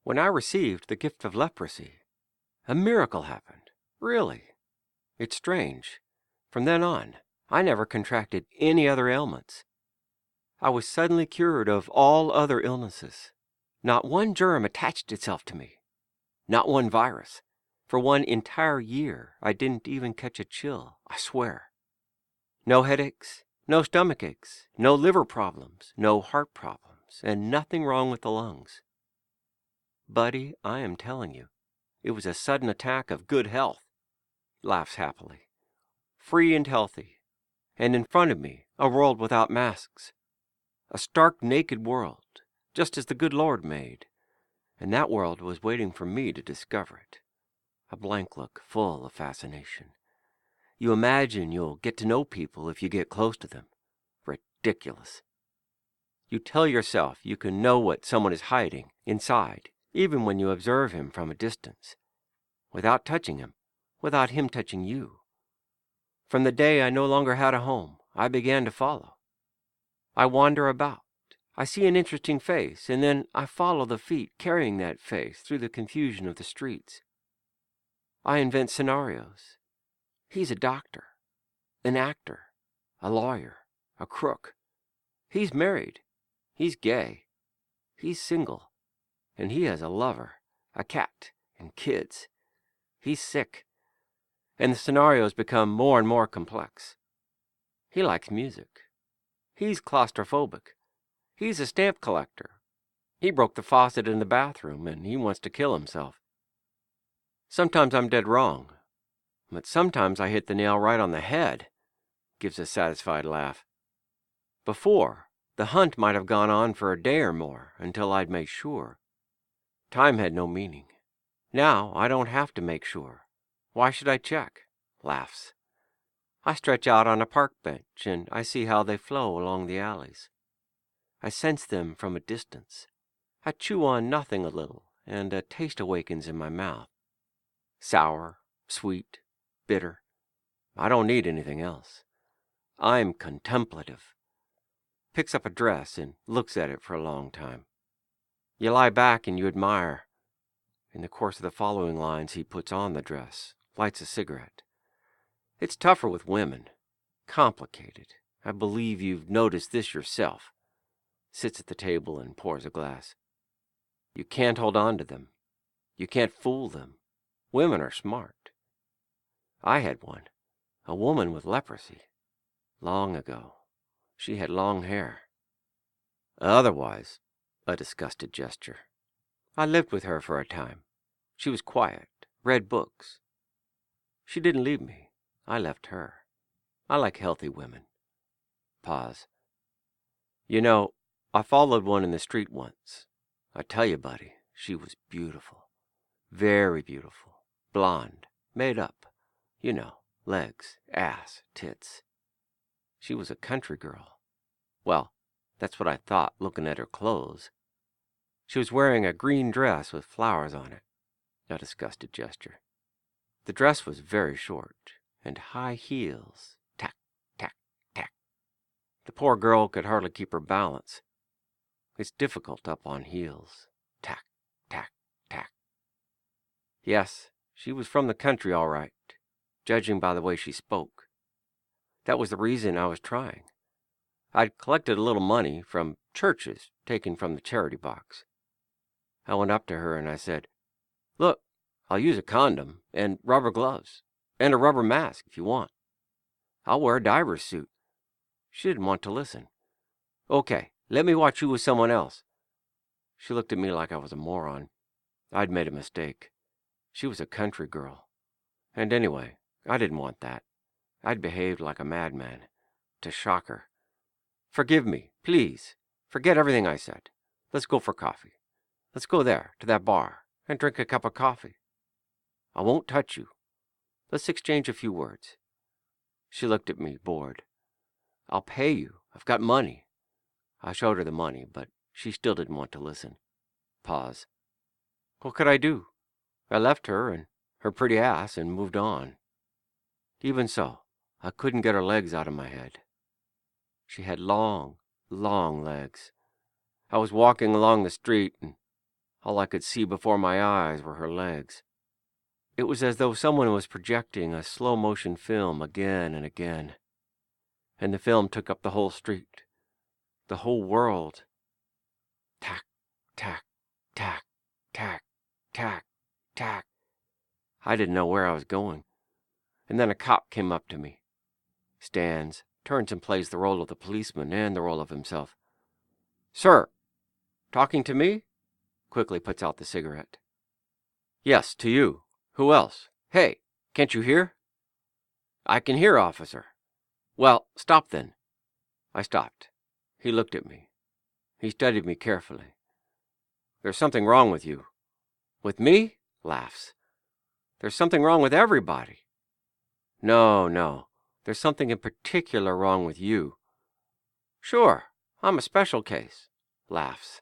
When I received the gift of leprosy, a miracle happened. Really. It's strange. From then on, I never contracted any other ailments. I was suddenly cured of all other illnesses. Not one germ attached itself to me. Not one virus. For 1 entire year, I didn't even catch a chill, I swear. No headaches, no stomach aches, no liver problems, no heart problems, and nothing wrong with the lungs. Buddy, I am telling you, it was a sudden attack of good health. Laughs happily. Free and healthy. And in front of me, a world without masks. A stark naked world, just as the good Lord made. And that world was waiting for me to discover it. A blank look full of fascination. You imagine you'll get to know people if you get close to them. Ridiculous. You tell yourself you can know what someone is hiding inside, even when you observe him from a distance. Without touching him, without him touching you. From the day I no longer had a home, I began to follow. I wander about. I see an interesting face, and then I follow the feet carrying that face through the confusion of the streets. I invent scenarios. He's a doctor, an actor, a lawyer, a crook. He's married. He's gay. He's single. And he has a lover, a cat, and kids. He's sick. And the scenarios become more and more complex. He likes music. He's claustrophobic. He's a stamp collector. He broke the faucet in the bathroom, and he wants to kill himself. Sometimes I'm dead wrong, but sometimes I hit the nail right on the head, gives a satisfied laugh. Before, the hunt might have gone on for a day or more until I'd made sure. Time had no meaning. Now I don't have to make sure. Why should I check? Laughs. I stretch out on a park bench and I see how they flow along the alleys. I sense them from a distance. I chew on nothing a little, and a taste awakens in my mouth. Sour, sweet, bitter. I don't need anything else. I'm contemplative. Picks up a dress and looks at it for a long time. You lie back and you admire. In the course of the following lines, he puts on the dress, lights a cigarette. It's tougher with women. Complicated. I believe you've noticed this yourself. Sits at the table and pours a glass. You can't hold on to them. You can't fool them. Women are smart. I had one, a woman with leprosy. Long ago. She had long hair. Otherwise, a disgusted gesture. I lived with her for a time. She was quiet, read books. She didn't leave me. I left her. I like healthy women. Pause. You know, I followed one in the street once. I tell you, buddy, she was beautiful. Very beautiful. Blonde. Made up. You know, legs, ass, tits. She was a country girl. Well, that's what I thought looking at her clothes. She was wearing a green dress with flowers on it. A disgusted gesture. The dress was very short, and high heels. Tack, tack, tack. The poor girl could hardly keep her balance. It's difficult up on heels. Tack, tack, tack. Yes, she was from the country all right, judging by the way she spoke. That was the reason I was trying. I'd collected a little money from churches taken from the charity box. I went up to her and I said, "Look, I'll use a condom and rubber gloves and a rubber mask if you want. I'll wear a diver's suit." She didn't want to listen. "Okay, let me watch you with someone else." She looked at me like I was a moron. I'd made a mistake. She was a country girl. And anyway, I didn't want that. I'd behaved like a madman. To shock her. "Forgive me, please. Forget everything I said. Let's go for coffee. Let's go there, to that bar, and drink a cup of coffee. I won't touch you. Let's exchange a few words." She looked at me, bored. "I'll pay you. I've got money." I showed her the money, but she still didn't want to listen. Pause. What could I do? I left her and her pretty ass and moved on. Even so, I couldn't get her legs out of my head. She had long, long legs. I was walking along the street and All I could see before my eyes were her legs. It was as though someone was projecting a slow-motion film again and again. And the film took up the whole street, the whole world. Tack, tack, tack, tack, tack, tack. I didn't know where I was going. And then a cop came up to me, stands, turns and plays the role of the policeman and the role of himself. "Sir, talking to me?" Quickly puts out the cigarette. "Yes, to you. Who else? Hey, can't you hear?" "I can hear, officer." "Well, stop then." I stopped. He looked at me. He studied me carefully. "There's something wrong with you." "With me?" Laughs. "There's something wrong with everybody." No. There's something in particular wrong with you." "Sure, I'm a special case." Laughs.